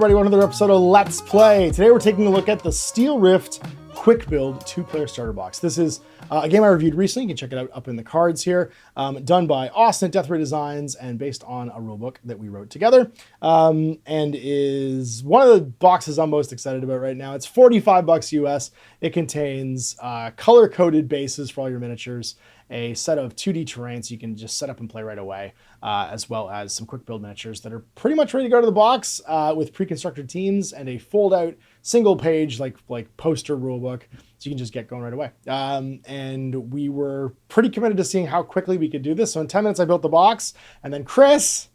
everybody, to another episode of Let's Play. Today we're taking a look at the Steel Rift Quick Build 2-player starter box. This is a game I reviewed recently. You can check it out up in the cards here. Done by Austin at Death Ray Designs and based on a rulebook that we wrote together. And is one of the boxes I'm most excited about right now. It's $45 US. It contains color-coded bases for all your miniatures, a set of 2D terrain so you can just set up and play right away, as well as some quick build miniatures that are pretty much ready to go to the box with pre-constructed teams and a fold-out single page like poster rulebook, so you can just get going right away. And we were pretty committed to seeing how quickly we could do this. So in 10 minutes I built the box, and then Chris,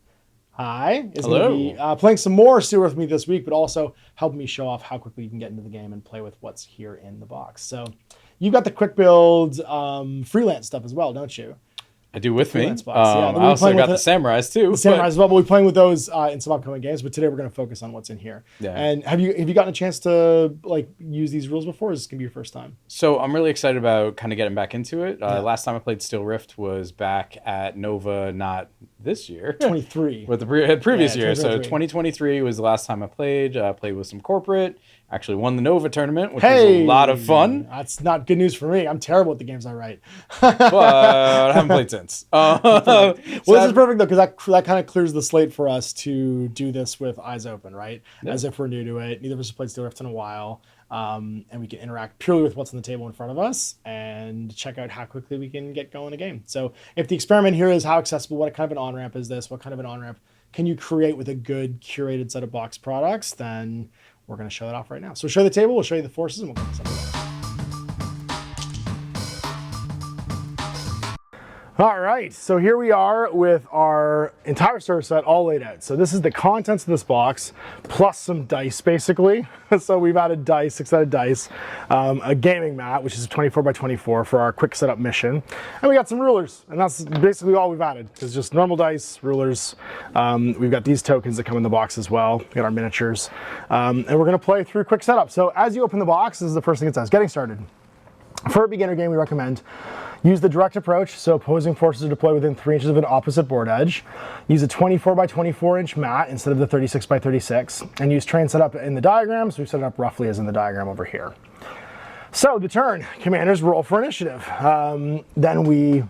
hi, is going to be playing some more Steel Rift with me this week, but also helping me show off how quickly you can get into the game and play with what's here in the box. So you've got the quick build freelance stuff as well, don't you? I do with me. Yeah, I also got the Samurais too. The Samurais as well, but we're playing with those in some upcoming games. But today we're going to focus on what's in here. Yeah. And have you gotten a chance to use these rules before? Or is this going to be your first time? So I'm really excited about kind of getting back into it. Last time I played Steel Rift was back at Nova, not this year. 23. With the previous year. So 2023 was the last time I played. Played with some corporate. Actually won the Nova tournament, which was a lot of fun. That's not good news for me. I'm terrible at the games I write. But I haven't played since. Well, this is perfect, though, because that kind of clears the slate for us to do this with eyes open, right? Yeah. As if we're new to it. Neither of us have played Steel Rift in a while. And we can interact purely with what's on the table in front of us and check out how quickly we can get going a game. So if the experiment here is how accessible, what kind of an on-ramp is this? What kind of an on-ramp can you create with a good curated set of box products? Then we're going to show that off right now. So we'll show you the table, we'll show you the forces, and we'll go something. All right, so here we are with our entire starter set all laid out. So this is the contents of this box, plus some dice, basically. So we've added dice, 6-sided dice, a gaming mat, which is 24 by 24 for our quick setup mission. And we got some rulers, and that's basically all we've added. It's just normal dice, rulers. We've got these tokens that come in the box as well. We got our miniatures. And we're gonna play through quick setup. So as you open the box, this is the first thing it says, getting started. For a beginner game, we recommend use the direct approach, so opposing forces are deployed within 3 inches of an opposite board edge. Use a 24 by 24 inch mat instead of the 36 by 36, and use terrain setup in the diagram, so we've set it up roughly as in the diagram over here. So the turn, commanders roll for initiative. Then we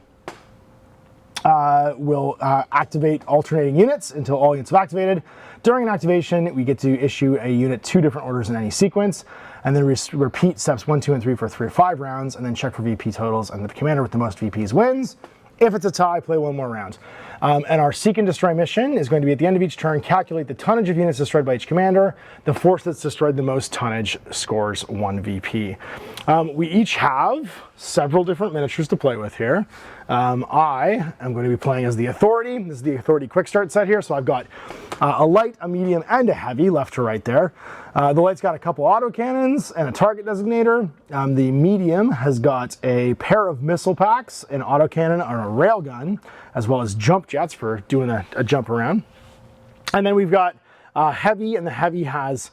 will activate alternating units until all units have activated. During an activation, we get to issue a unit 2 different orders in any sequence, and then repeat steps 1, 2, and 3 for 3 or 5 rounds, and then check for VP totals, and the commander with the most VPs wins. If it's a tie, play one more round. And our Seek and Destroy mission is going to be at the end of each turn, calculate the tonnage of units destroyed by each commander. The force that's destroyed the most tonnage scores 1 VP. We each have several different miniatures to play with here. I am going to be playing as the Authority. This is the Authority Quick Start set here. So I've got a light, a medium, and a heavy, left to right there. The light's got a couple autocannons and a target designator. The medium has got a pair of missile packs, an autocannon, and a railgun, as well as jump jets for doing a jump around. And then we've got heavy, and the heavy has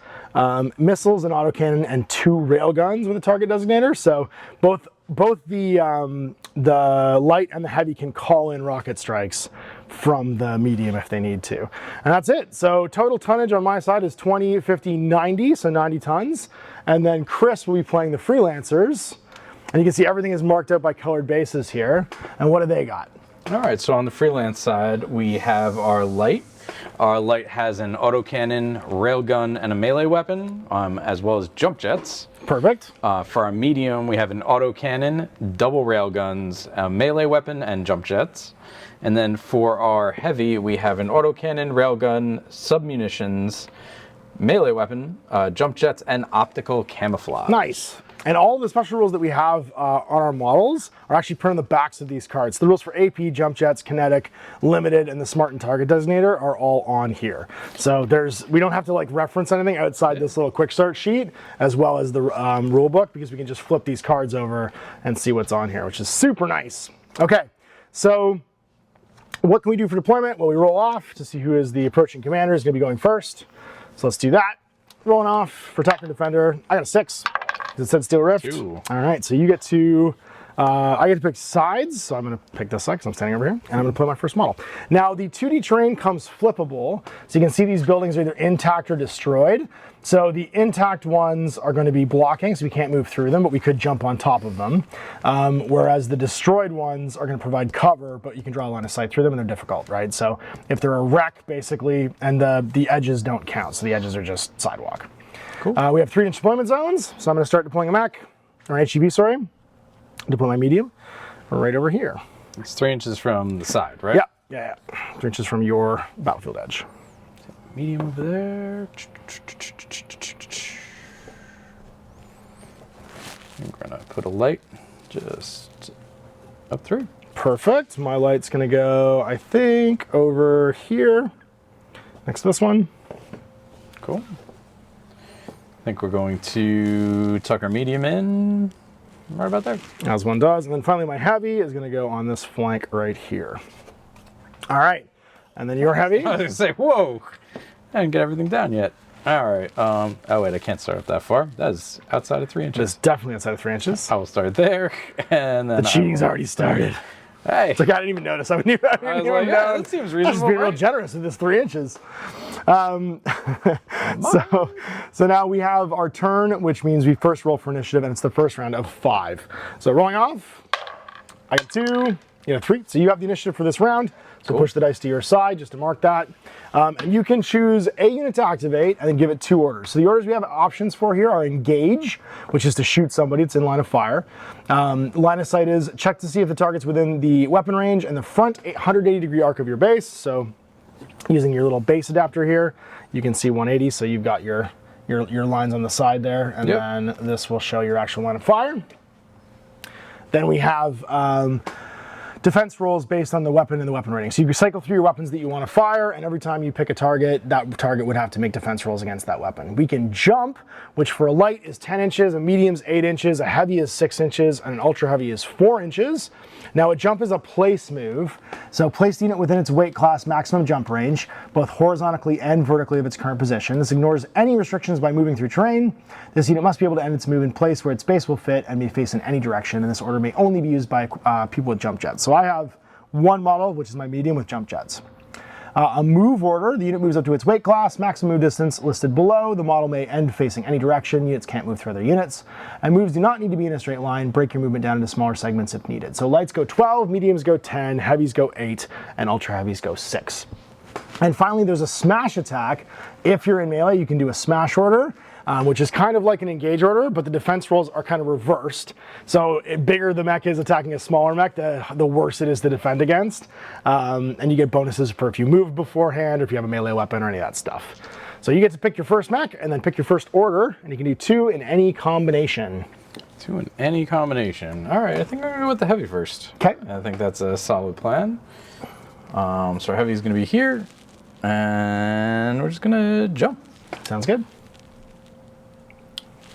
missiles, an autocannon, and 2 railguns with a target designator. So both the light and the heavy can call in rocket strikes from the medium if they need to. And that's it. So total tonnage on my side is 20, 50, 90, so 90 tons. And then Chris will be playing the freelancers. And you can see everything is marked out by colored bases here. And what do they got? All right, so on the freelance side, we have our light. Our light has an autocannon, railgun, and a melee weapon, as well as jump jets. Perfect. For our medium, we have an autocannon, double railguns, a melee weapon, and jump jets. And then for our heavy, we have an autocannon, railgun, submunitions, melee weapon, jump jets, and optical camouflage. Nice. And all the special rules that we have on our models are actually printed on the backs of these cards. The rules for AP, jump jets, kinetic, limited, and the smart and target designator are all on here. So we don't have to reference anything outside this little quick start sheet, as well as the rule book, because we can just flip these cards over and see what's on here, which is super nice. Okay, so what can we do for deployment? Well, we roll off to see who is the approaching commander is going to be going first. So let's do that. Rolling off for attacker and defender. I got a 6. It said Steel Rift. 2. All right, so you get to I get to pick sides, so I'm going to pick this side because I'm standing over here, and I'm going to play my first model. Now, the 2D terrain comes flippable, so you can see these buildings are either intact or destroyed. So the intact ones are going to be blocking, so we can't move through them, but we could jump on top of them. Whereas the destroyed ones are going to provide cover, but you can draw a line of sight through them, and they're difficult, right? So if they're a wreck, basically, and the edges don't count, so the edges are just sidewalk. Cool. We have 3-inch deployment zones, so I'm going to start deploying a mech, or an HEV, sorry. Deploy my medium right over here. It's 3 inches from the side, right? Yeah. 3 inches from your battlefield edge. Medium over there. I'm gonna put a light just up through. Perfect. My light's gonna go, I think, over here, next to this one. Cool. I think we're going to tuck our medium in right about there. As one does. And then finally my heavy is gonna go on this flank right here. All right. And then your heavy. I was gonna say, whoa, I didn't get everything down yet. All right. Oh wait, I can't start up that far. That is outside of 3 inches. It's definitely outside of 3 inches. I will start there, and then The cheating's already started. Hey, It's like I didn't even notice. I didn't even like, know. yeah, that seems I'm just reasonable. being real Right? generous with this 3 inches. So now we have our turn, which means we first roll for initiative, and it's the first round of 5. So rolling off, I get 2, you know, 3. So you have the initiative for this round. So Cool. push the dice to your side just to mark that. And you can choose a unit to activate and then give it 2 orders. So the orders we have options for here are engage, which is to shoot somebody. It's in line of fire. Line of sight is check to see if the target's within the weapon range and the front 180-degree arc of your base. So using your little base adapter here, you can see 180. So you've got your lines on the side there, and Yep. then this will show your actual line of fire. Then we have defense rolls based on the weapon and the weapon rating. So you cycle through your weapons that you want to fire, and every time you pick a target, that target would have to make defense rolls against that weapon. We can jump, which for a light is 10 inches, a medium's 8 inches, a heavy is 6 inches, and an ultra heavy is 4 inches. Now a jump is a place move, so place the unit within its weight class maximum jump range, both horizontally and vertically of its current position. This ignores any restrictions by moving through terrain. This unit must be able to end its move in place where its base will fit and may face in any direction, and this order may only be used by people with jump jets. So I have one model, which is my medium with jump jets. A move order, the unit moves up to its weight class, maximum move distance listed below. The model may end facing any direction. Units can't move through other units. And moves do not need to be in a straight line. Break your movement down into smaller segments if needed. So lights go 12, mediums go 10, heavies go 8, and ultra heavies go 6. And finally, there's a smash attack. If you're in melee, you can do a smash order, which is kind of like an engage order, but the defense rolls are kind of reversed. So bigger the mech is attacking a smaller mech, the worse it is to defend against. And you get bonuses for if you move beforehand or if you have a melee weapon or any of that stuff. So you get to pick your first mech and then pick your first order, and you can do 2 in any combination. 2 in any combination. All right, I think I'm gonna go with the heavy first. Okay. I think that's a solid plan. So our heavy is gonna be here, and we're just gonna jump. Sounds good.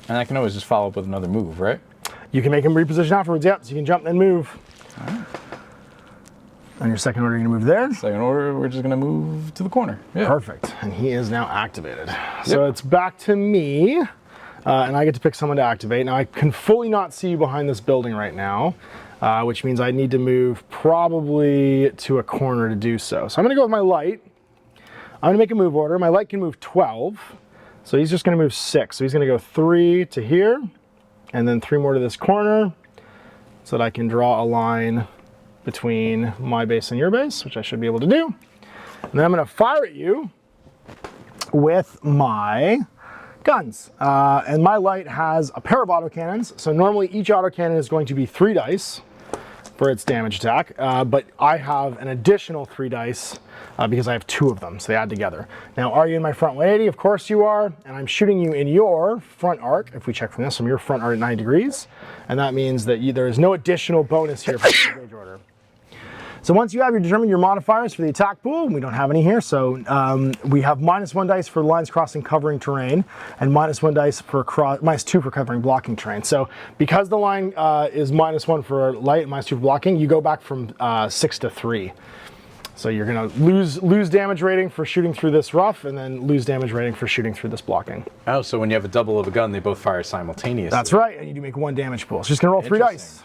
And I can always just follow up with another move, right? You can make him reposition afterwards, yep. So you can jump and move. All right. On your second order, you're gonna move there. Second order, we're just gonna move to the corner. Yeah. Perfect, and he is now activated. So it's back to me, and I get to pick someone to activate. Now I can fully not see you behind this building right now, which means I need to move probably to a corner to do so. So I'm gonna go with my light. I'm gonna make a move order. My light can move 12, so he's just gonna move 6. So he's gonna go 3 to here, and then 3 more to this corner, so that I can draw a line between my base and your base, which I should be able to do. And then I'm gonna fire at you with my guns. And my light has a pair of autocannons. So normally each autocannon is going to be 3 dice for its damage attack, but I have an additional 3 dice because I have 2 of them, so they add together. Now, are you in my front 180? Of course you are, and I'm shooting you in your front arc. If we check from this, from your front arc at 90 degrees, and that means that there is no additional bonus here for the engage order. So once you have determined your modifiers for the attack pool, we don't have any here, so we have -1 dice for lines crossing covering terrain, and -1 dice for -2 for covering blocking terrain. So because the line is -1 for light and -2 for blocking, you go back from 6 to 3. So you're gonna lose damage rating for shooting through this rough, and then lose damage rating for shooting through this blocking. Oh, so when you have a double of a gun, they both fire simultaneously. That's right, and you do make 1 damage pool. So just gonna roll 3 dice.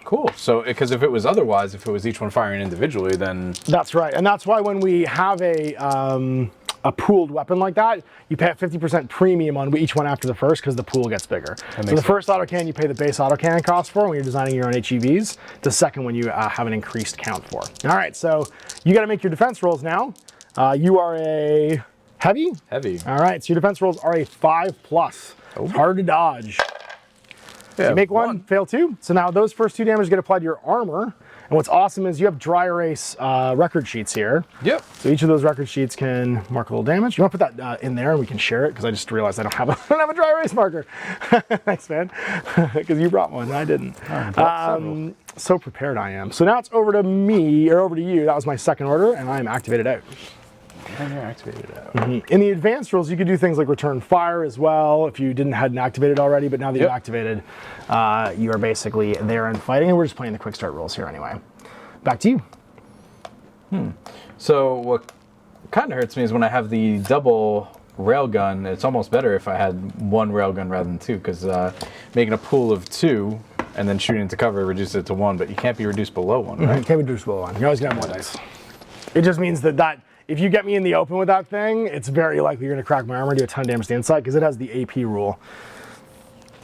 Cool. So, because if it was otherwise, if it was each one firing individually, then That's right, and that's why when we have a pooled weapon like that, you pay a 50% premium on each one after the first because the pool gets bigger. So the first autocannon you pay the base autocannon cost for when you're designing your own HEVs. The second one you have an increased count for. All right, so you got to make your defense rolls now. You are a heavy? Heavy. All right, so your defense rolls are a 5+. Oh. It's hard to dodge. Yeah, You make one, fail 2. So now those first 2 damage get applied to your armor. And what's awesome is you have dry erase record sheets here. Yep. So each of those record sheets can mark a little damage. You want to put that in there and we can share it because I just realized I don't have a dry erase marker. Thanks, man. Because you brought one, I didn't. So prepared I am. So now it's over to me, or over to you. That was my second order, and I'm activated out. And you're activated out. In the advanced rules, you could do things like return fire as well if you hadn't activated already, but now that you've activated, you are basically there and fighting, and we're just playing the quick start rules here anyway. Back to you. So what kind of hurts me is when I have the double railgun, it's almost better if I had one railgun rather than 2, because making a pool of 2 and then shooting into cover reduces it to 1, but you can't be reduced below 1, right? You can't be reduced below 1. You're always going to have more dice. It just means that if you get me in the open with that thing, it's very likely you're going to crack my armor and do a ton of damage to the inside because it has the AP rule,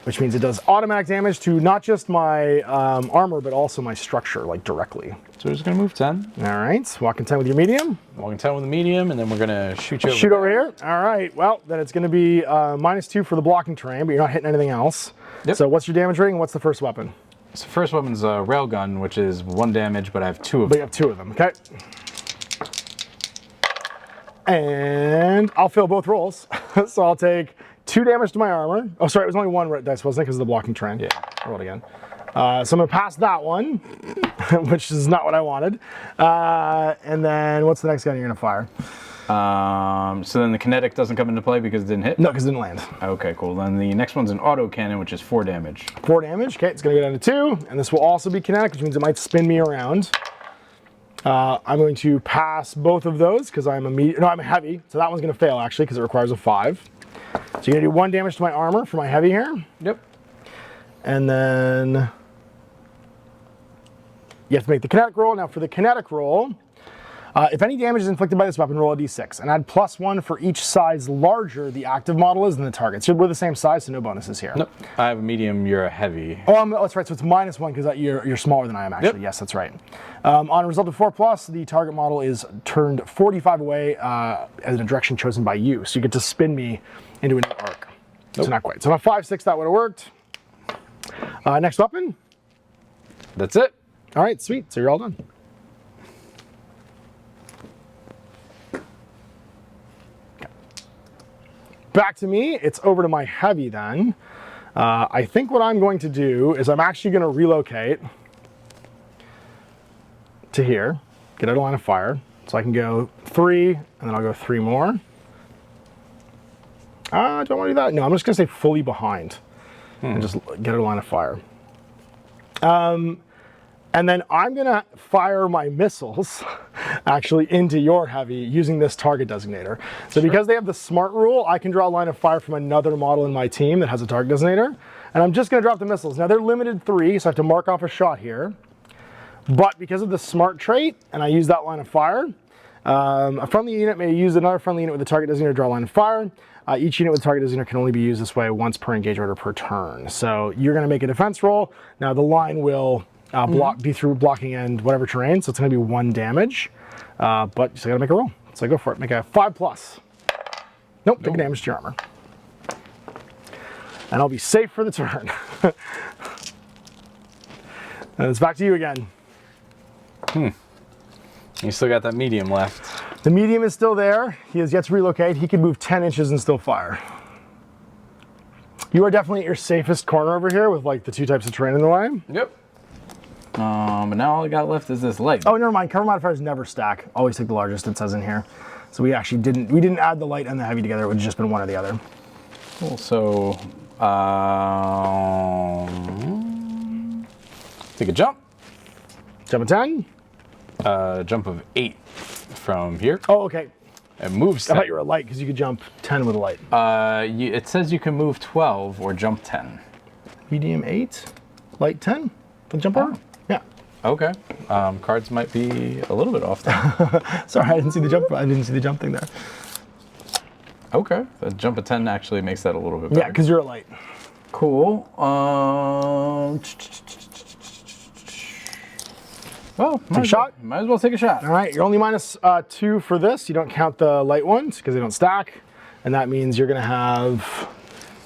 which means it does automatic damage to not just my armor, but also my structure, like directly. So we're just going to move 10. All right, walking 10 with your medium. Walking 10 with the medium, and then we're going to shoot you over. Shoot over here. All right, well, then it's going to be -2 for the blocking terrain, but you're not hitting anything else. Yep. So what's your damage rating? What's the first weapon? So first weapon's a railgun, which is 1 damage, but I have 2 of But them. you have 2 of them, okay? And I'll fail both rolls. So I'll take 2 damage to my armor. Oh, sorry, it was only 1 dice, wasn't it? Because of the blocking terrain. Yeah. Roll it again. So I'm going to pass that one, which is not what I wanted. And then what's the next gun you're going to fire? So then the kinetic doesn't come into play because it didn't hit? No, because it didn't land. Okay, cool. Then the next one's an autocannon, which is 4 damage. 4 damage. Okay, it's going to go down to 2. And this will also be kinetic, which means it might spin me around. I'm going to pass both of those because I'm I'm a heavy. So that one's going to fail actually because it requires a 5. So you're going to do 1 damage to my armor for my heavy here. Yep. And then you have to make the kinetic roll. Now for the kinetic roll, if any damage is inflicted by this weapon, roll a d6 and add +1 for each size larger the active model is than the target. So we're the same size, so no bonuses here. Nope. I have a medium, you're a heavy. Oh, that's right. So it's -1 because you're smaller than I am, actually. Yep. Yes, that's right. On a result of 4+, the target model is turned 45 away in a direction chosen by you. So you get to spin me into a new arc. Nope. So not quite. So on a 5-6, that would have worked. Next weapon. That's it. All right, sweet. So you're all done. Back to me, it's over to my heavy then. I think what I'm going to do is I'm actually going to relocate to here, get out of line of fire, so I can go 3, and then I'll go 3 more. Do I want to do that? No, I'm just going to stay fully behind and just get out of line of fire. And then I'm going to fire my missiles actually into your heavy using this target designator. So because they have the smart rule, I can draw a line of fire from another model in my team that has a target designator. And I'm just going to drop the missiles. Now they're limited 3, so I have to mark off a shot here. But because of the smart trait, and I use that line of fire, a friendly unit may use another friendly unit with a target designator to draw a line of fire. Each unit with a target designator can only be used this way once per engage order per turn. So you're going to make a defense roll. Now the line will be through blocking and whatever terrain, so it's going to be 1 damage. But you still got to make a roll. So go for it. Make a 5+. Nope, take a damage to your armor. And I'll be safe for the turn. And it's back to you again. You still got that medium left. The medium is still there. He has yet to relocate. He can move 10 inches and still fire. You are definitely at your safest corner over here with like the 2 types of terrain in the way. Yep. But now all I got left is this light. Oh, never mind. Cover modifiers never stack. Always take the largest, it says in here. So we actually didn't add the light and the heavy together. It would have just been one or the other. Cool. So, take a jump. Jump of 10. Jump of 8 from here. Oh, okay. It moves 10. I thought you were a light because you could jump 10 with a light. It says you can move 12 or jump 10. Medium 8, light 10. The jump over. Yeah. Okay. Cards might be a little bit off there. Sorry, I didn't see the jump. I didn't see the jump thing there. Okay. The jump of 10 actually makes that a little bit better. Yeah, because you're a light. Cool. Well, Take a shot. Might as well take a shot. All right, you're only minus 2 for this. You don't count the light ones because they don't stack. And that means you're going to have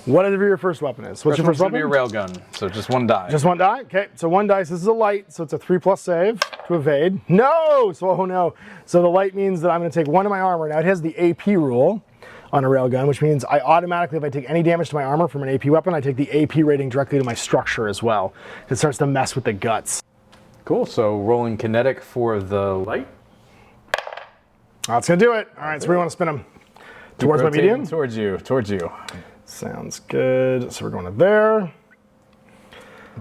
whatever your first weapon is. What's your first weapon? It's going to be a railgun, so just one die. Just one die? Okay, so one dice. This is a light, so it's a 3+ save to evade. No! So, oh no. So the light means that I'm going to take 1 of my armor. Now, it has the AP rule on a railgun, which means I automatically, if I take any damage to my armor from an AP weapon, I take the AP rating directly to my structure as well. It starts to mess with the guts. Cool, so rolling kinetic for the light. That's going to do it. All right, so we want to spin them towards my medium. Towards you. Sounds good. So we're going to there.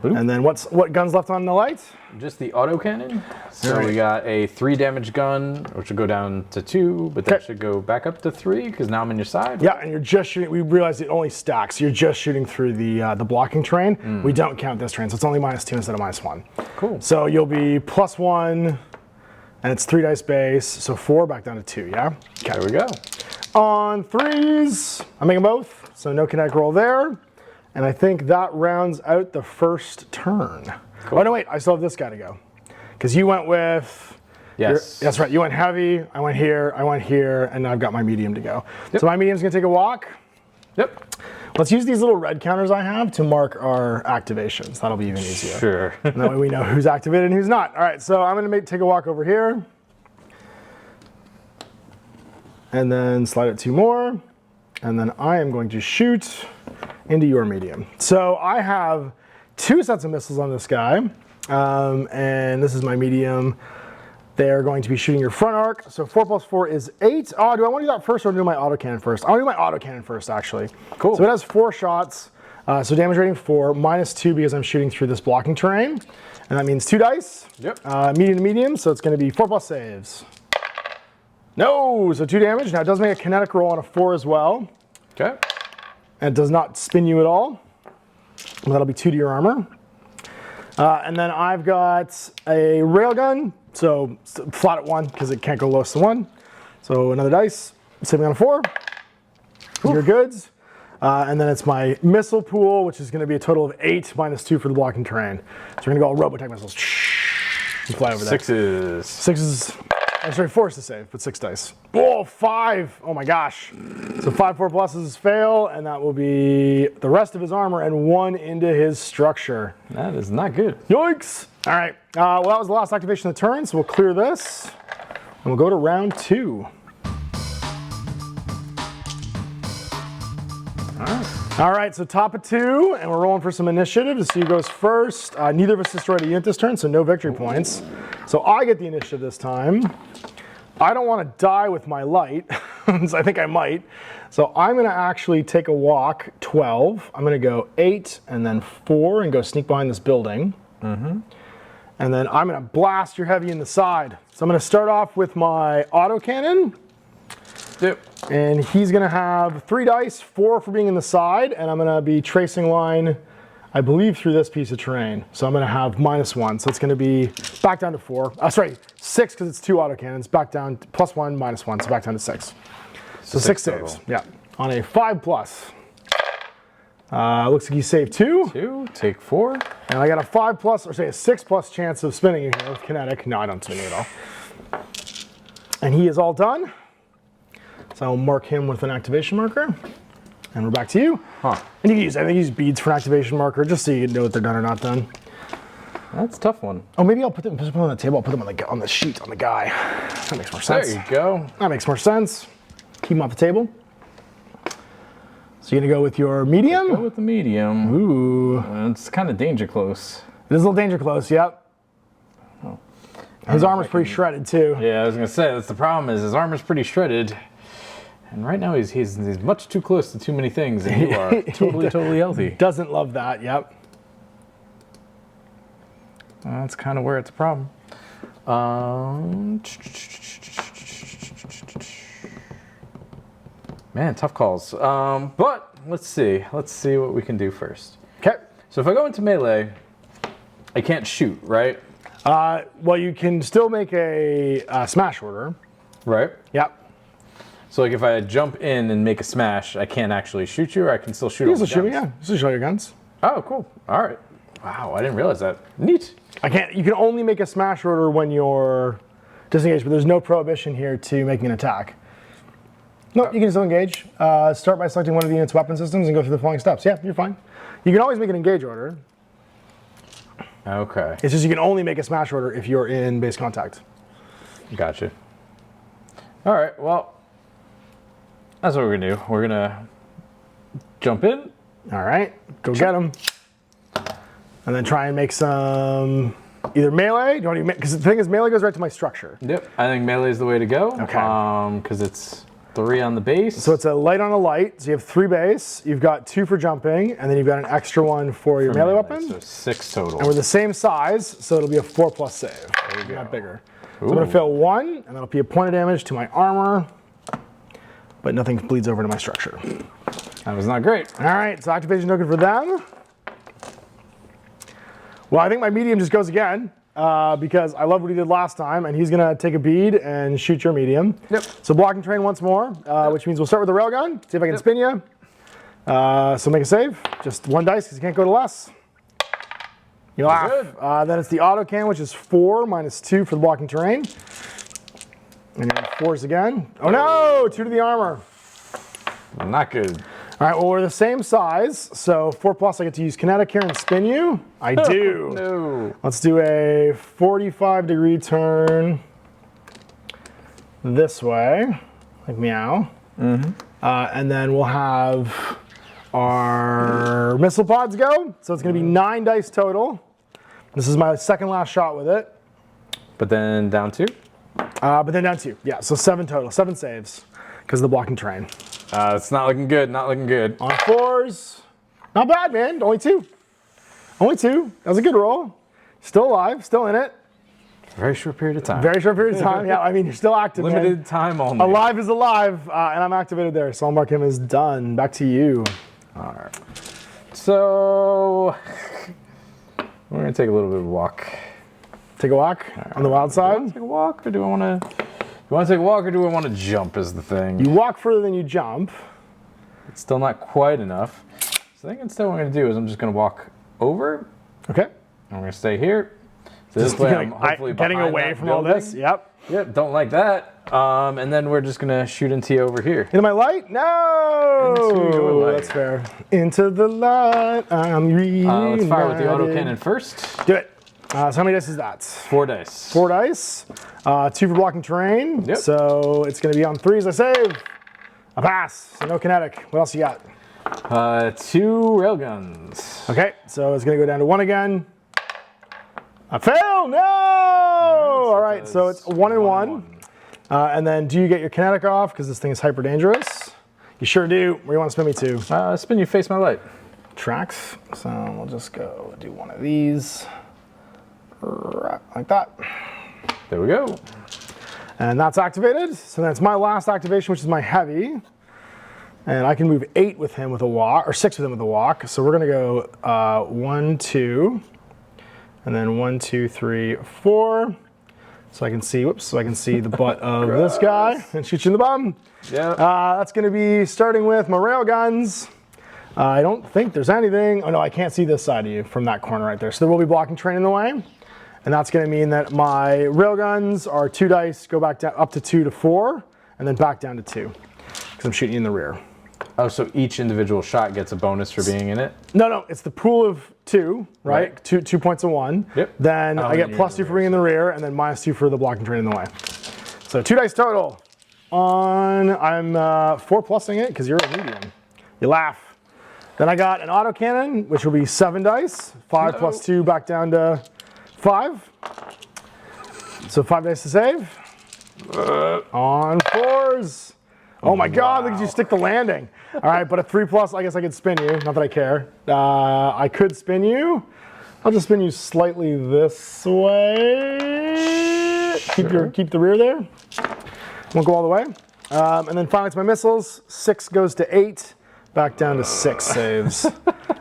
Boop. And then what guns left on the light? Just the autocannon. So Right. we got a 3 damage gun, which will go down to 2, but that should go back up to 3 because now I'm on your side. Yeah, and you're just shooting. We realized it only stacks. You're just shooting through the blocking terrain. We don't count this terrain, so it's only -2 instead of -1. Cool. So you'll be +1, and it's 3 dice base, so 4 back down to 2. Yeah. There we go. On 3s, I'm making both, so no kinetic roll there. And I think that rounds out the first turn. Cool. Oh no, wait, I still have this guy to go. Because you went with, Yes. that's right, you went heavy, I went here, and now I've got my medium to go. Yep. So my medium's gonna take a walk. Yep. Let's use these little red counters I have to mark our activations. That'll be even easier. Sure. And that way we know who's activated and who's not. All right, so I'm gonna take a walk over here. And then slide it 2 more. And then I am going to shoot into your medium. So I have 2 sets of missiles on this guy. And this is my medium. They're going to be shooting your front arc. So 4 + 4 is 8. Oh, do I want to do that first or do my autocannon first? I want to do my autocannon first, actually. Cool. So it has 4 shots. So damage rating 4, -2 because I'm shooting through this blocking terrain. And that means 2 dice. Yep. Medium to medium, so it's going to be 4+ saves. No, so 2 damage. Now it does make a kinetic roll on a 4 as well. Okay. And it does not spin you at all. And that'll be 2 to your armor. And then I've got a railgun, so flat at 1 because it can't go less than 1. So another dice, saving on a 4. Your goods. And then it's my missile pool, which is going to be a total of 8 -2 for the blocking terrain. So we're going to go all Robotech missiles. And fly over there. 6s. 6s. I'm sorry, 4 is to save, but 6 dice. Oh, 5! Oh my gosh. So 5 4+s fail, and that will be the rest of his armor and 1 into his structure. That is not good. Yikes! All right. Well, that was the last activation of the turn, so we'll clear this, and we'll go to round 2. All right, so top of 2, and we're rolling for some initiative to see who goes first. Neither of us destroyed a unit this turn, so no victory points. So I get the initiative this time. I don't want to die with my light, so I think I might. So I'm going to actually take a walk, 12. I'm going to go 8 and then 4 and go sneak behind this building. And then I'm going to blast your heavy in the side. So I'm going to start off with my autocannon. Yep. And he's going to have 3 dice, 4 for being in the side, and I'm going to be tracing line, I believe, through this piece of terrain. So I'm going to have -1, so it's going to be back down to 4. Sorry, 6 because it's 2 autocannons, back down to +1, -1, so back down to 6. So 6 total. saves, yeah. On a 5+. Looks like you saved 2. 2, take 4. And I got a 5+, or say a 6+ chance of spinning you here with kinetic. No, I don't spin you at all. And he is all done. So I'll mark him with an activation marker. And we're back to you. Huh. And you can use, I think, use beads for an activation marker, just so you know if they're done or not done. That's a tough one. Oh, maybe I'll put them on the table. I'll put them on the sheet on the guy. That makes more sense. There you go. That makes more sense. Keep them off the table. So you're gonna go with your medium? Go with the medium. Ooh. It's kind of danger close. It is a little danger close, yep. Oh. His armor's pretty shredded too. Yeah, I was gonna say that's the problem. Is his armor's pretty shredded, and right now he's much too close to too many things, and you are totally healthy. Doesn't love that, yep. That's kind of where it's a problem. Man, tough calls. But let's see what we can do first. Okay. So if I go into melee, I can't shoot, right? Well, you can still make a smash order. Right. Yep. So like if I jump in and make a smash, I can't actually shoot you, or I can still shoot. You can still shoot me, yeah. You still show your guns. Oh, cool. All right. Wow, I didn't realize that. Neat. I can't. You can only make a smash order when you're disengaged, but there's no prohibition here to making an attack. No, you can still engage. Start by selecting one of the unit's weapon systems and go through the following steps. Yeah, you're fine. You can always make an engage order. Okay. It's just you can only make a smash order if you're in base contact. Gotcha. All right. Well, that's what we're gonna do. We're gonna jump in. All right, go get them. And then try and make some either melee. Because the thing is, melee goes right to my structure. Yep. I think melee is the way to go. Okay. Because it's 3 on the base. So it's a light on a light. So you have 3 base. You've got 2 for jumping, and then you've got an extra 1 for your melee weapon. So 6 total. And we're the same size, so it'll be a 4+ save. There you go. Not bigger. So I'm gonna fail 1, and that'll be a point of damage to my armor, but nothing bleeds over to my structure. That was not great. All right, so activation token for them. Well, I think my medium just goes again, because I love what he did last time, and he's gonna take a bead and shoot your medium. Yep. So blocking terrain once more, which means we'll start with the railgun, see if I can spin you. So make a save, just 1 dice, because you can't go to less. You laugh. Then it's the autocan, which is 4 minus 2 for the blocking terrain. And then 4s again. Oh no, 2 to the armor. Not good. All right, well, we're the same size, so 4+, I get to use kinetic here and spin you. I do. No. Let's do a 45-degree turn this way, like meow. And then we'll have our missile pods go. So it's gonna be 9 dice total. This is my second last shot with it. But then down 2? But then down 2, yeah, so 7 total, 7 saves because of the blocking terrain. It's not looking good, not looking good. On 4s, not bad, man, only 2. Only 2, that was a good roll. Still alive, still in it. Very short period of time. Very short period of time, yeah, I mean, you're still active, Limited man. time only. Alive is alive, and I'm activated there, so I'll mark him as done. Back to you. All right. So, we're gonna take a little bit of a walk. Take a walk on the wild side. Take a walk, or do I wanna... You want to take a walk, or do I want to jump is the thing? You walk further than you jump. It's still not quite enough. So I think instead what I'm going to do is I'm just going to walk over. Okay. I'm going to stay here. So this way I'm hopefully getting behind away that from all building. this. Yep. Yep, don't like that. And then we're just going to shoot into you over here. Into my light? No! Into your light. That's fair. Into the light, I'm reunited. Let's fire with the autocannon first. Do it. So how many dice is that? 4 dice. 4 dice. 2 for blocking terrain. Yep. So it's going to be on 3s. I save. A pass. So no kinetic. What else you got? 2 railguns. Okay, so it's going to go down to 1 again. I fail. No! All right, so it's 1 and 1. And then do you get your kinetic off because this thing is hyper dangerous? You sure do. Where do you want to spin me to? Spin you face my light. Tracks. So we'll just go do one of these. Like that. There we go. And that's activated. So that's my last activation, which is my heavy. And I can move 8 with him with a walk, or 6 with him with a walk. So we're gonna go 1, 2, and then 1, 2, 3, 4. So I can see, whoops, so I can see the butt of this guy and shoot you in the bum. Yeah. That's gonna be starting with my railguns. I don't think there's anything. Oh no, I can't see this side of you from that corner right there. So there will be blocking terrain in the way. And that's gonna mean that my railguns are 2 dice, go back down up to 2 to 4, and then back down to 2. Because I'm shooting you in the rear. Oh, so each individual shot gets a bonus for being in it? No, it's the pool of 2, right? 2 points of 1. Yep. Then I get +2 for being in the rear, and then -2 for the blocking terrain in the way. So 2 dice total. I'm 4+ing it because you're a medium. You laugh. Then I got an autocannon, which will be 7 dice. 5 plus 2 back down to 5. So 5 dice to save. On 4s. Oh my God, look at you stick the landing. All right, but a 3+, I guess I could spin you. Not that I care. I could spin you. I'll just spin you slightly this way. Sure. Keep the rear there. Won't go all the way. And then finally it's my missiles. 6 goes to 8. back down to 6 saves.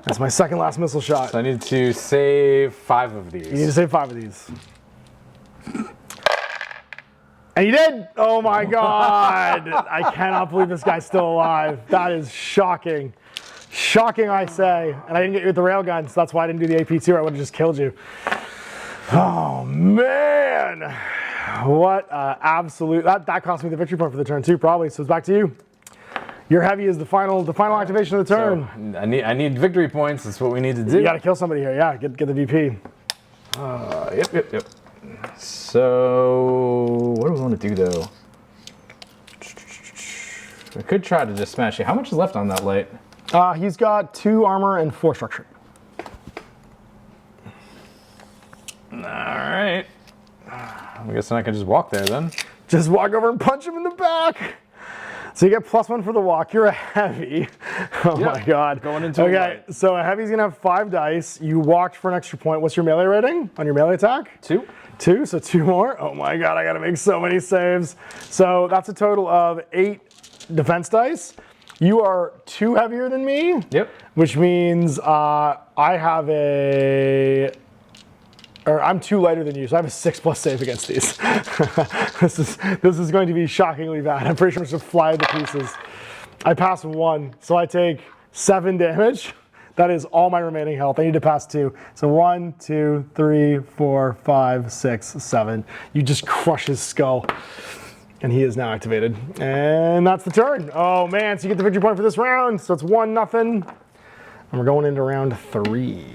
That's my second last missile shot. So I need to save 5 of these. You need to save 5 of these. And you did! Oh my god! I cannot believe this guy's still alive. That is shocking. Shocking, I say. And I didn't get you with the railgun, so that's why I didn't do the AP2, or I would have just killed you. Oh man! What absolute... That cost me the victory point for the turn too, probably. So it's back to you. Your heavy is the final activation of the turn. So I need victory points. That's what we need to do. You gotta kill somebody here, yeah. Get the VP. Yep. So, what do we want to do though? We could try to just smash it. How much is left on that light? He's got 2 armor and 4 structure. All right. I guess then I can just walk there then. Just walk over and punch him in the back. So you get +1 for the walk. You're a heavy. Oh my god. Going into okay, so a heavy's gonna have 5 dice. You walked for an extra point. What's your melee rating on your melee attack? 2. 2, so 2 more. Oh my god, I gotta make so many saves. So that's a total of 8 defense dice. You are 2 heavier than me. Yep. Which means I have I'm 2 lighter than you, so I have a 6+ save against these. this is going to be shockingly bad. I'm pretty sure I'm just fly to pieces. I pass 1, so I take 7 damage. That is all my remaining health. I need to pass 2. So 1, 2, 3, 4, 5, 6, 7. You just crush his skull. And he is now activated. And that's the turn. Oh man, so you get the victory point for this round. So it's 1-0. And we're going into round 3.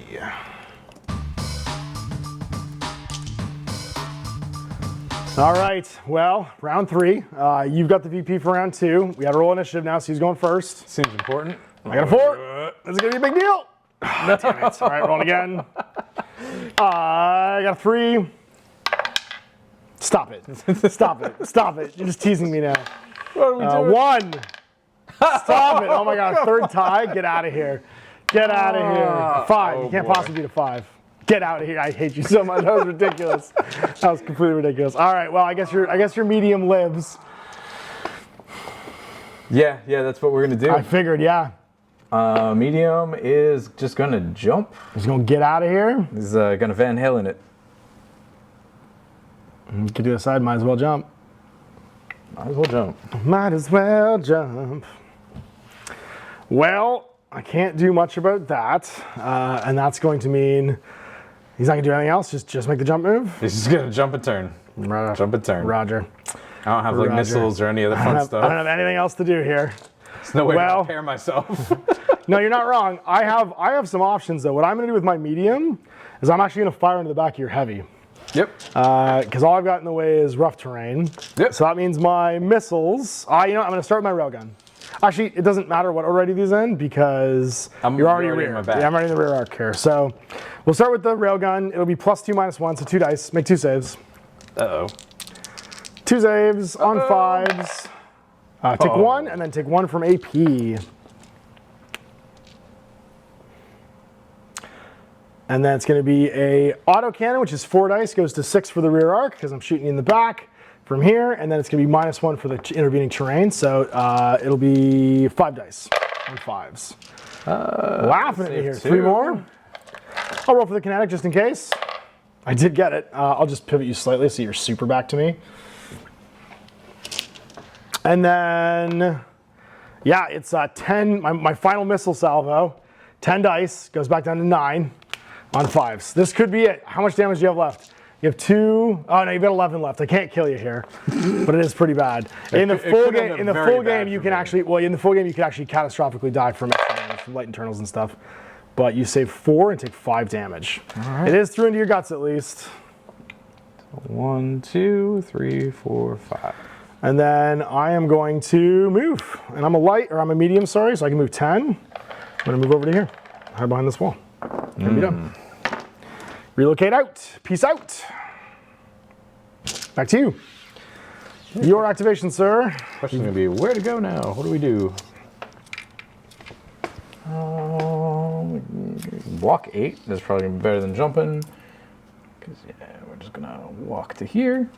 All right, well, round 3. You've got the VP for round 2. We got to roll initiative now, so he's going first. Seems important. I got a 4. This is going to be a big deal. Damn it. All right, rolling again. I got a 3. Stop it. Stop it. Stop it. You're just teasing me now. What are we doing? 1. Stop it. Oh my god, 3rd tie. Get out of here. Get out of here. 5. You can't possibly beat a 5. Get out of here. I hate you so much. That was ridiculous. That was completely ridiculous. All right, well, I guess your medium lives. Yeah, that's what we're gonna do. I figured, yeah. Medium is just gonna jump. He's gonna get out of here. He's gonna Van Halen it. You can do a side, might as well jump. Might as well jump. Might as well jump. Well, I can't do much about that. And that's going to mean he's not gonna do anything else, just make the jump move. He's just gonna jump a turn. Jump a turn. Roger. I don't have like missiles or any other fun stuff. I don't have anything else to do here. There's no way to prepare myself. No, you're not wrong. I have some options though. What I'm gonna do with my medium is I'm actually gonna fire into the back of your heavy. Yep. Because all I've got in the way is rough terrain. Yep. So that means my missiles. I'm gonna start with my railgun. Actually, it doesn't matter what order I do these in because you're already rear. In my back. Yeah, I'm already in the rear arc here. So we'll start with the railgun. It'll be +2 -1, so 2 dice. Make 2 saves. Uh-oh. 2 saves on 5s. Take 1 and then take 1 from AP. And then it's going to be a auto cannon, which is 4 dice, goes to 6 for the rear arc because I'm shooting in the back from here, and then it's going to be -1 for the intervening terrain. So it'll be 5 dice on 5s. Laughing at me here. 3 more. I'll roll for the kinetic just in case. I did get it. I'll just pivot you slightly so you're super back to me. And then, yeah, it's 10. My final missile salvo, 10 dice, goes back down to 9. On 5s. This could be it. How much damage do you have left? You have 2. Oh no, you've got 11 left. I can't kill you here, but it is pretty bad. In the full game, you can actually catastrophically die from extra damage from light internals and stuff. But you save 4 and take 5 damage. All right. It is through into your guts at least. 1, 2, 3, 4, 5. And then I am going to move, and I'm a medium, sorry, so I can move 10. I'm gonna move over to here, hide behind this wall. Gonna be done. Relocate out. Peace out. Back to you. Your activation, sir. Question's gonna be where to go now. What do we do? Walk 8. That's probably gonna be better than jumping. Because yeah, we're just gonna walk to here.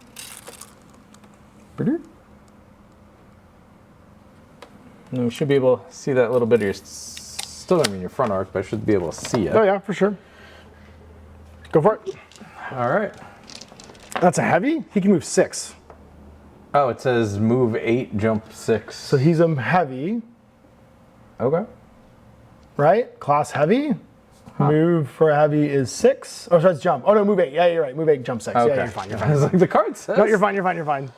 And we should be able to see that little bit of your, still don't mean your front arc, but I should be able to see it. Oh yeah, for sure. Go for it. All right. That's a heavy? He can move 6. Oh, it says move 8, jump 6. So he's a heavy, Okay. right? Class heavy. Move for a heavy is 6. Oh, so it's jump. Oh no, move 8. Yeah, you're right. Move 8, jump 6. Okay. Yeah, you're fine. You're I fine. was like, the card says. No, you're fine. You're fine. You're fine.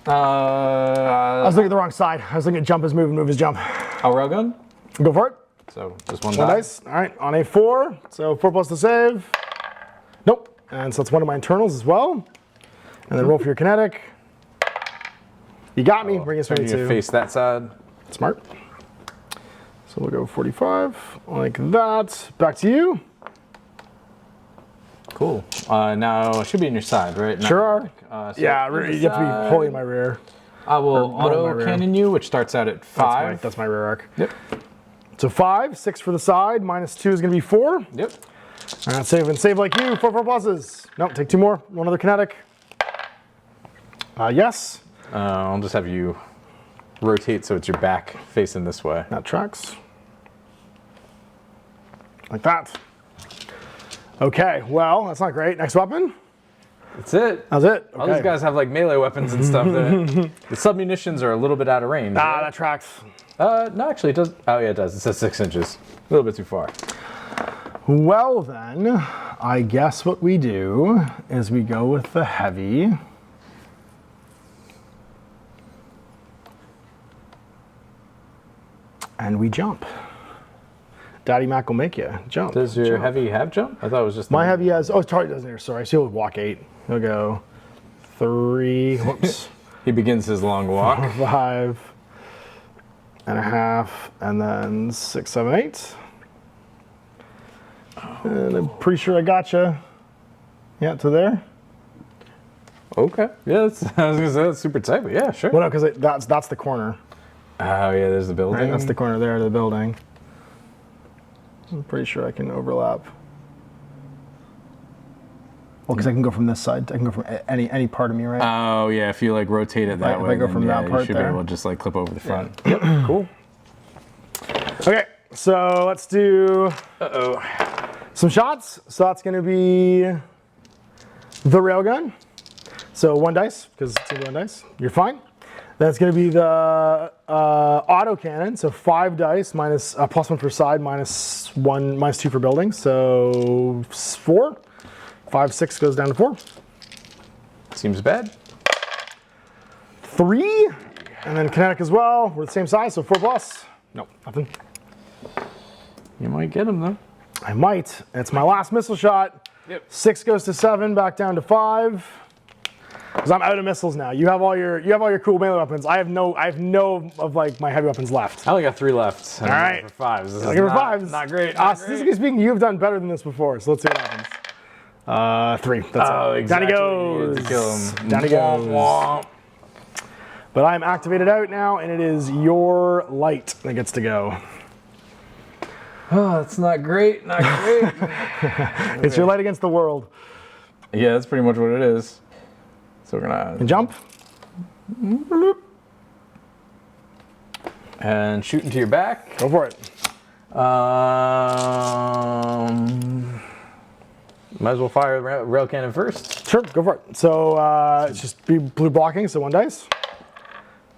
I was looking at the wrong side. I was looking at jump is move and move is jump. A railgun? Go for it. So just one One die. dice. All right, on a 4. So 4 plus the save. Nope. And so it's one of my internals as well. And then roll for your kinetic. You got me. Bring us So you 22. face that side. Smart. So we'll go 45 like that. Back to you. Cool. Now it should be in your side, right? Not Sure are. so Yeah, in the you have to be side. wholly in my rear. I will or one of my auto rear. cannon you, which starts out at 5. That's my rear arc. Yep. So 5, 6 for the side, minus 2 is going to be 4. Yep. All right, save and save like you. 4 pluses. Nope, take 2 more. One other kinetic. Yes, I'll just have you rotate so it's your back facing this way. that tracks. Like that. Okay, well, that's not great. Next weapon. That's it. That's it. All these guys have like melee weapons and stuff. The submunitions are a little bit out of range. Ah, that tracks. No, actually, it does. Oh, yeah, it does. It says 6 inches. A little bit too far. Well then, I guess what we do is we go with the heavy. And we jump. Daddy Mac will make you jump. Does your jump. heavy have jump? I thought it was just My heavy has, oh, Charlie doesn't here, sorry. So he'll walk 8. He'll go 3, whoops, He begins his long walk. 5 and a half, and then 6, 7, 8. And I'm pretty sure I gotcha. Yeah, to there. Okay. Yeah, I was gonna say that's super tight, but yeah, sure. Well, no, because that's the corner. Oh yeah, there's the building. Right? That's the corner there of the building. I'm pretty sure I can overlap. Well, because I can go from this side. I can go from any part of me, right? Oh yeah, if you like rotate it that If I way, go then, from that yeah, part you should there. be able to just like clip over the front. Yep. Cool. Okay, so let's do some shots. So that's going to be the railgun. So 1 dice, because it's going to be 1 dice. You're fine. Then it's going to be the auto cannon. So 5 dice minus plus 1 for side, minus 2 for building. So 4. 5, 6 goes down to 4. Seems bad. 3, and then kinetic as well. We're the same size, so 4 plus. Nope, nothing. You might get him though. I might. It's my last missile shot. Yep. 6 goes to 7, back down to 5. Because I'm out of missiles now. You have all your cool melee weapons. I have no of like my heavy weapons left. I only got 3 left. All right. For 5s. This is Looking for not, 5s. Not great. Not great. Statistically speaking, you've done better than this before. So let's see what happens. 3. That's Oh, it. exactly. Down he You goes. had to kill him. Down he Womp, goes. womp. But I'm activated out now, and it is your light that gets to go. Oh, that's not great. Not great. It's your light against the world. Yeah, that's pretty much what it is. So we're gonna And jump. and shoot into your back. Go for it. Might as well fire rail cannon first. Sure, go for it. So it's just be blue blocking, so 1 dice.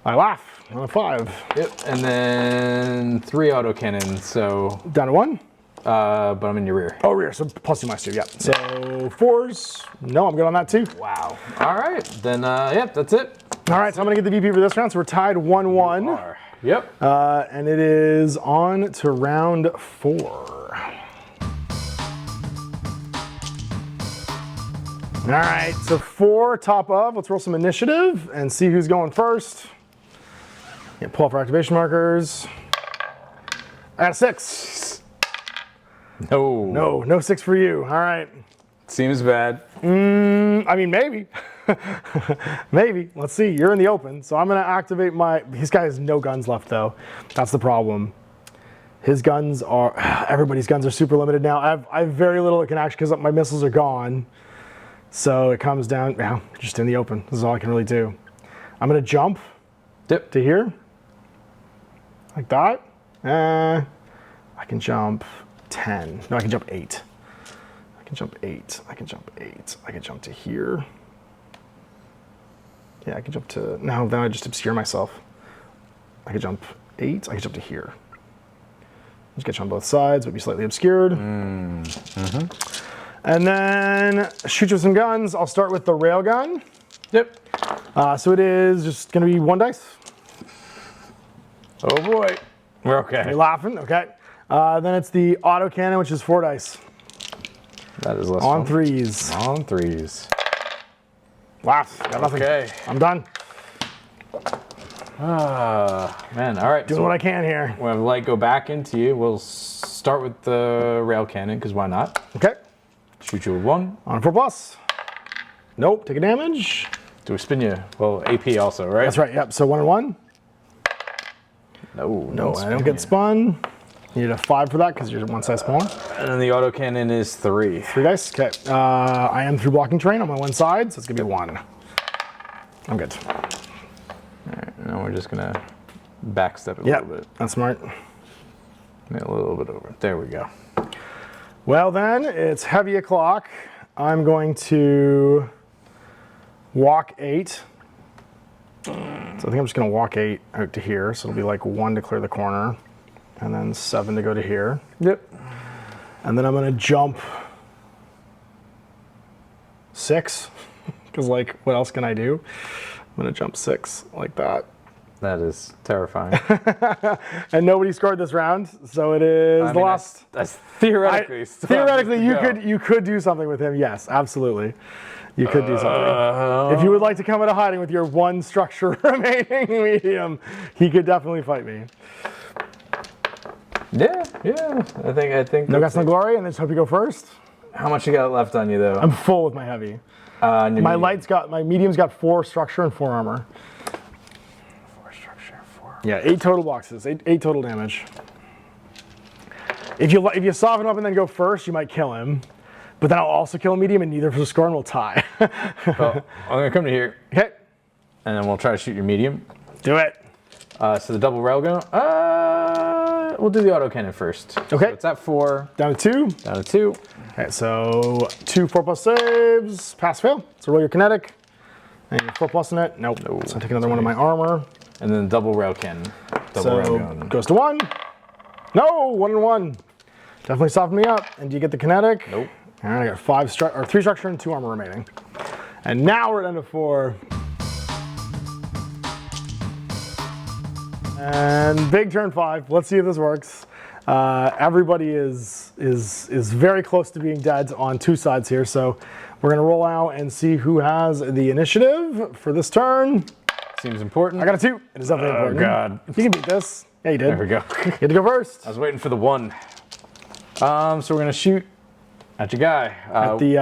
I laugh on a 5. Yep. And then 3 auto cannons. So, Down to 1. but I'm in your rear. Oh, rear, so plus 2 minus 2, yeah. So 4s. No, I'm good on that too. Wow. All right. Then, yep, that's it. All right, so I'm gonna get the VP for this round. So we're tied 1-1. Yep. And it is on to round 4. All right, so 4 top of. Let's roll some initiative and see who's going first. Yeah, pull up our activation markers. I got a 6. No. No 6 for you. All right. Seems bad. I mean, maybe. Maybe. Let's see. You're in the open, so I'm going to activate my... This guy has no guns left, though. That's the problem. His guns are... Everybody's guns are super limited now. I have very little that can actually... Because my missiles are gone. So it comes down... Yeah, just in the open. This is all I can really do. I'm going to jump Yep. to here. like that. I can jump 10. No, I can jump 8. I can jump 8. I can jump 8. I can jump to here. Yeah, I can jump to, no, then I just obscure myself. I could jump 8. I could jump to here. Just get you on both sides, but be slightly obscured. Mm-hmm. And then shoot you with some guns. I'll start with the railgun. Yep. So it is just going to be 1 dice. Oh boy. We're okay. You're laughing? Okay. Then it's the autocannon, which is 4 dice. That is less On fun. 3s. On 3s. Laugh. Got nothing. Okay. I'm done. Man, all right. Doing what I can here. We'll have light go back into you. We'll start with the rail cannon, because why not? Okay. Shoot you with 1. On 4+. Nope. Take a damage. Do we spin you? Well, AP also, right? That's right. Yep. So 1 and 1. No, I don't get spun. You need a 5 for that because you're 1 size smaller. And then the autocannon is 3. 3 dice. Okay. I am through blocking terrain on my 1 side, so it's gonna be 1. I'm good. All right, now we're just gonna backstep it a Yeah, little bit. that's smart. Maybe a little bit over. There we go. Well then, it's heavy o'clock. I'm going to walk 8. So I think I'm just gonna walk 8 out to here. So it'll be like 1 to clear the corner, and then 7 to go to here. Yep. And then I'm gonna jump 6, because like, what else can I do? I'm gonna jump 6 like that. That is terrifying. And nobody scored this round, so it is the last. That's theoretically. Theoretically, you could do something with him. Yes, absolutely, you could do something. If you would like to come out of hiding with your 1 structure remaining medium, he could definitely fight me. Yeah. I think. No guts, no glory, and then just hope you go first. How much you got left on you though? I'm full with my heavy. My medium's got 4 structure and 4 armor. 4 structure, 4. Yeah, 8 total boxes, 8 total damage. If you soften up and then go first, you might kill him. But then I'll also kill a medium, and neither of us will score, and we'll tie. Well, I'm gonna come to here. Okay. And then we'll try to shoot your medium. Do it. So the double railgun. We'll do the autocannon first. Okay. So it's at 4. Down to 2. Down to 2. Okay, so 2 4+ saves. Pass fail. So roll your kinetic. And you're 4+ in it. Nope. So I take another 1 of my armor. And then double rail cannon. Double So railgun. goes to 1. No, 1 and 1. Definitely soften me up. And do you get the kinetic? Nope. All right, I got 3 structure and 2 armor remaining. And now we're down to 4. And big turn 5. Let's see if this works. Everybody is very close to being dead on 2 sides here, so we're gonna roll out and see who has the initiative for this turn. Seems important. I got a 2. It is definitely important. Oh God. You can beat this. Yeah, you did. There we go. You had to go first. I was waiting for the 1. So we're gonna shoot at your guy. At the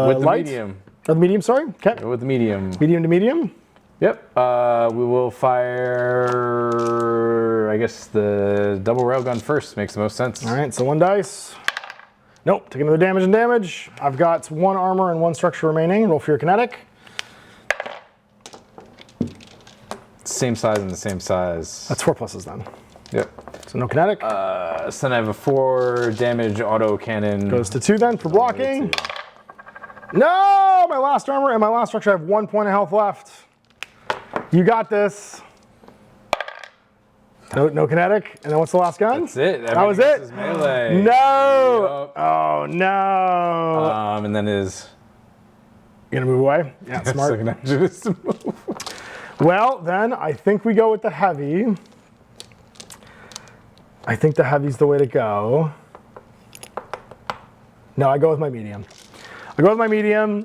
with the light? medium. Or the medium, sorry. Okay. With the medium. Medium to medium. Yep. We will fire. I guess the double railgun first makes the most sense. All right, so 1 dice. Nope, take another damage and damage. I've got 1 armor and 1 structure remaining. Roll for your kinetic. Same size and the same size. That's 4 pluses then. Yep. So no kinetic. So then I have a 4 damage auto cannon. Goes to 2 then for blocking. No, my last armor and my last structure. I have 1 point of health left. You got this. No kinetic. And then what's the last gun? That's it. That was it. Is melee. No. Yep. Oh no. And then is. You gonna move away? Yeah, smart. Second action is to move. Well, then I think we go with the heavy. I think the heavy's the way to go. No, I go with my medium. I go with my medium.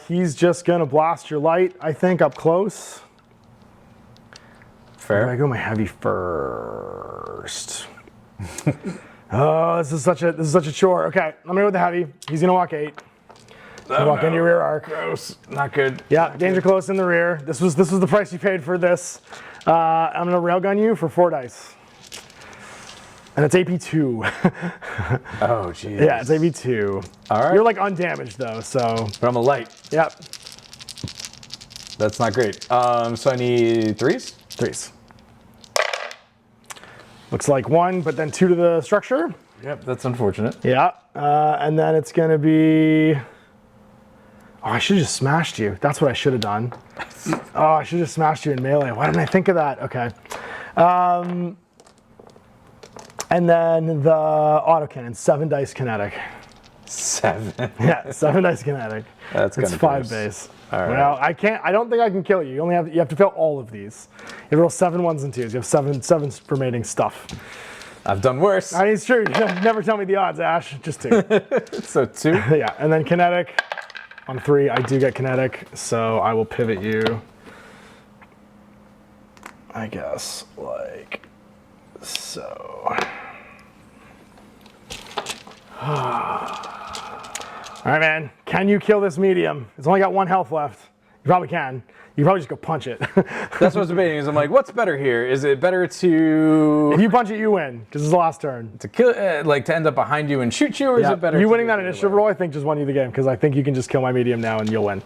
He's just gonna blast your light, I think, up close. Fair. I go my heavy first. Oh, this is such a chore. Okay, I'm gonna go with the heavy. He's gonna walk 8. Walk into your rear arc. Gross. Not good. Yeah, danger close in the rear. This was the price you paid for this. I'm gonna railgun you for 4 dice. And it's AP 2. Oh, jeez. Yeah, it's AP 2. All right. You're like undamaged though, so. But I'm a light. Yep. That's not great. So I need 3s? 3s. Looks like 1, but then 2 to the structure. Yep, that's unfortunate. Yeah, and then it's gonna be. Oh, I should have just smashed you. That's what I should have done. Oh, I should have just smashed you in melee. Why didn't I think of that? Okay. And then the autocannon, 7 dice kinetic. 7. Yeah, 7 dice kinetic. That's It's kind of 5 base. All right. Well, I don't think I can kill you. You have to fail all of these. You roll 7 1s and 2s. You have seven remaining stuff. I've done worse. I mean, it's true. Never tell me the odds, Ash. Just 2. So 2. Yeah, and then kinetic. On 3, I do get kinetic, so I will pivot you. I guess, like so. All right, man. Can you kill this medium? It's only got 1 health left. You probably can. You probably just go punch it. That's what I was debating. Is I'm like, what's better here? Is it better to If you punch it, you win, because it's the last turn. kill, like to end up behind you and shoot you, or is it better? You to winning do that it the other initiative way? roll, I think, just won you the game, because I think you can just kill my medium now and you'll win.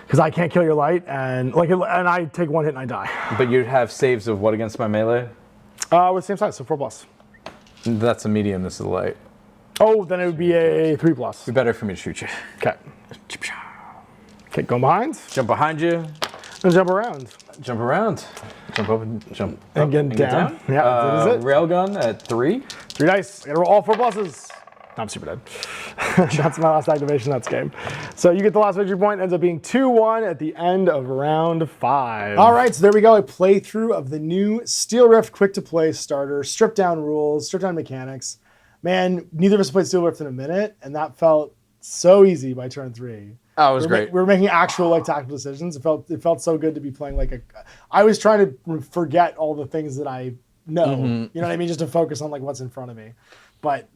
Because I can't kill your light, and I take 1 hit and I die. But you'd have saves of what against my melee? With the same size, so 4+. That's a medium. This is a light. Oh, then it would be a 3+. It'd be better for me to shoot you. Okay. Okay, go behind. Jump behind you. And jump around. Jump around. Jump up and jump. And up get and down. Yeah, that is it. Railgun at 3. 3 dice. I gotta roll all 4 pluses. I'm super dead. That's my last activation. That's game. So you get the last victory point. Ends up being 2-1 at the end of round 5. All right, so there we go. A playthrough of the new Steel Rift quick to play starter. Stripped down rules, stripped down mechanics. Man, neither of us played Steel Rift in a minute, and that felt so easy by turn 3. Oh, it was great. We were making actual tactical decisions. It felt so good to be playing I was trying to forget all the things that I know. You know what I mean? Just to focus on what's in front of me. But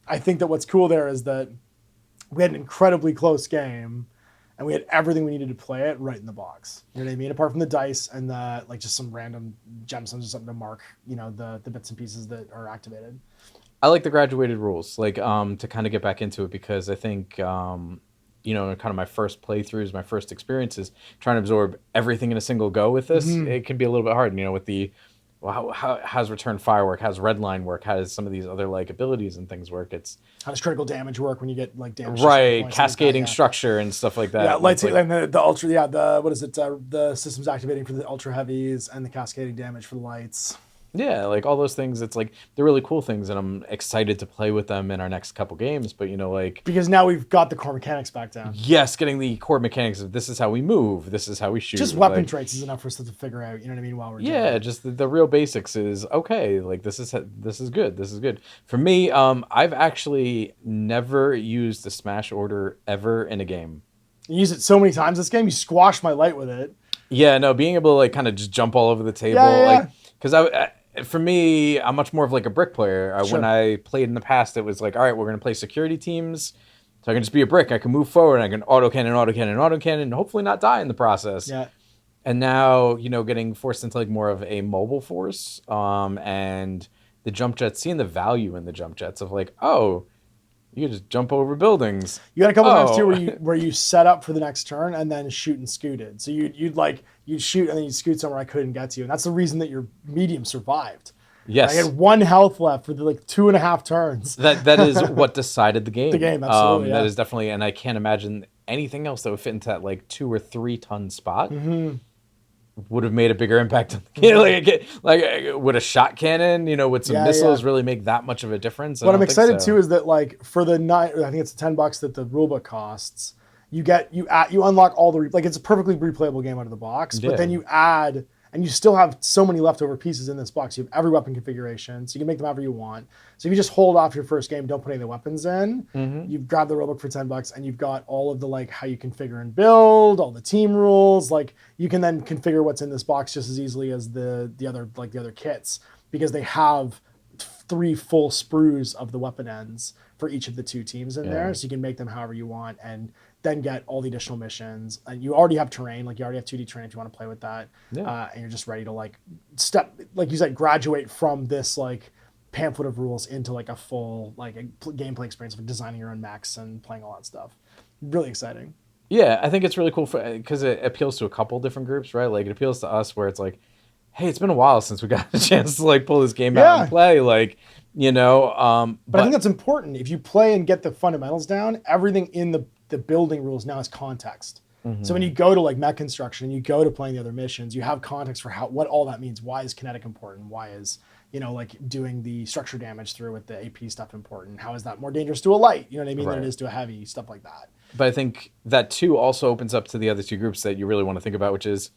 I think that what's cool there is that we had an incredibly close game, and we had everything we needed to play it right in the box. You know what I mean? Apart from the dice and the just some random gemstones or something to mark the bits and pieces that are activated. I like the graduated rules, to kind of get back into it, because I think, in kind of my first playthroughs, my first experiences, trying to absorb everything in a single go with this, it can be a little bit hard, with the, how's return fire work, how's red line work, how does some of these other abilities and things work. How does critical damage work when you get damage? Right, cascading structure and stuff like that. Yeah, and the ultra, the systems activating for the ultra heavies and the cascading damage for the lights. Yeah, all those things, it's they're really cool things, and I'm excited to play with them in our next couple games, but because now we've got the core mechanics back down. Yes, getting the core mechanics of this is how we move, this is how we shoot. Just weapon traits is enough for us to figure out, you know what I mean, while we're doing it. Just the real basics is, okay, this is good, this is good. For me, I've actually never used the smash order ever in a game. You use it so many times this game, you squash my light with it. Yeah, no, being able to kind of just jump all over the table, because for me, I'm much more of a brick player. Sure. When I played in the past, it was all right, we're going to play security teams. So I can just be a brick. I can move forward. And I can autocannon, and hopefully not die in the process. Yeah. And now, getting forced into more of a mobile force, and the jump jets, seeing the value in the jump jets of you can just jump over buildings. You had a couple times too where you set up for the next turn and then shoot and scooted. So you'd shoot and then you'd scoot somewhere I couldn't get to, and that's the reason that your medium survived. Yes, I had 1 health left for the 2.5 turns. That is what decided the game. The game, absolutely. That is definitely, and I can't imagine anything else that would fit into that 2 or 3 ton spot. Mm-hmm. Would have made a bigger impact. Would a shot cannon, with some missiles, really make that much of a difference? What I'm excited too is that for the I think it's $10 that the rulebook costs. You unlock all the it's a perfectly replayable game out of the box, but then you add. And you still have so many leftover pieces in this box. You have every weapon configuration, so you can make them however you want. So if you just hold off your first game, don't put any of the weapons in, you've grabbed the rulebook for $10, and you've got all of the how you configure and build, all the team rules. You can then configure what's in this box just as easily as the other kits, because they have 3 full sprues of the weapon ends for each of the 2 teams in there, so you can make them however you want, and then get all the additional missions. And you already have terrain, you already have 2D terrain if you want to play with that. Yeah. And you're just ready to step, you said, graduate from this pamphlet of rules into a full a gameplay experience of designing your own mechs and playing all that stuff. Really exciting. Yeah, I think it's really cool because it appeals to a couple different groups, right? It appeals to us where it's hey, it's been a while since we got a chance to like pull this game out and play, like, you know. But I think that's important. If you play and get the fundamentals down, everything in the building rules now is context. So when you go to like mech construction, you go to playing the other missions, you have context for what all that means. Why is kinetic important? Why is, you know, like doing the structure damage through with the AP stuff important? How is that more dangerous to a light, you know what I mean, than it is to a heavy, stuff like that. But I think that too also opens up to the other two groups that you really want to think about, which is,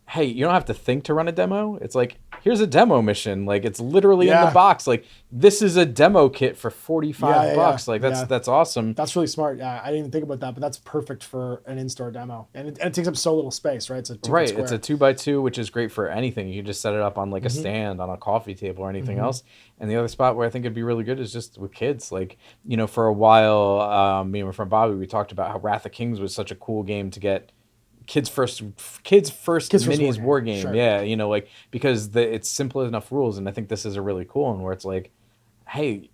hey, you don't have to think to run a demo. It's like, here's a demo mission. Like, it's literally in the box. Like, this is a demo kit for $45. Like, that's awesome. That's really smart. Yeah, I didn't even think about that, but that's perfect for an in-store demo. And it takes up so little space, right? It's a 2-foot square. It's a 2x2, which is great for anything. You can just set it up on like a stand, on a coffee table, or anything else. And the other spot where I think it'd be really good is just with kids. Like, you know, for a while, me and my friend Bobby, we talked about how Wrath of Kings was such a cool game to get. Kids first minis war game. Sure. Yeah, you know, like, because it's simple enough rules, and I think this is a really cool one where it's like, hey,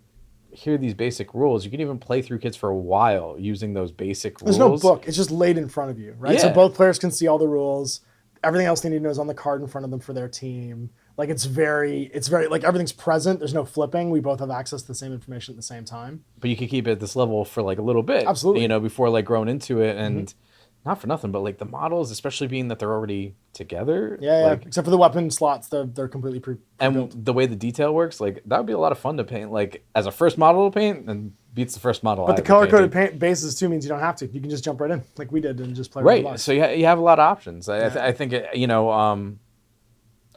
here are these basic rules. You can even play through kids for a while using those basic rules. There's no book. It's just laid in front of you, right? Yeah. So both players can see all the rules. Everything else they need to know is on the card in front of them for their team. Like, it's very like everything's present. There's no flipping. We both have access to the same information at the same time. But you can keep it at this level for like a little bit. Absolutely. You know, before like growing into it. And not for nothing, but like the models, especially being that they're already together. Yeah, like, except for the weapon slots, they're completely pre-built. And the way the detail works, like, that would be a lot of fun to paint. Like, as a first model to paint, and beats the first model. But the color-coded paint bases too means you don't have to. You can just jump right in, like we did, and just play. Right. So you have a lot of options. I think you know.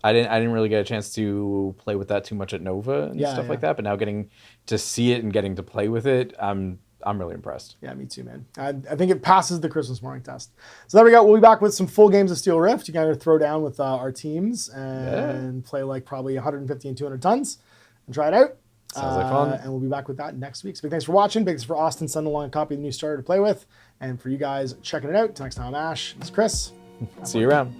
I didn't really get a chance to play with that too much at Nova and stuff like that. But now getting to see it and getting to play with it, I'm really impressed. Yeah, me too, man. I think it passes the Christmas morning test. So there we go. We'll be back with some full games of Steel Rift. You can either throw down with our teams and play like probably 150 and 200 tons and try it out. Sounds like fun. And we'll be back with that next week. So big thanks for watching. Big thanks for Austin sending along a copy of the new starter to play with. And for you guys checking it out. Till next time, I'm Ash. This is Chris. See you around.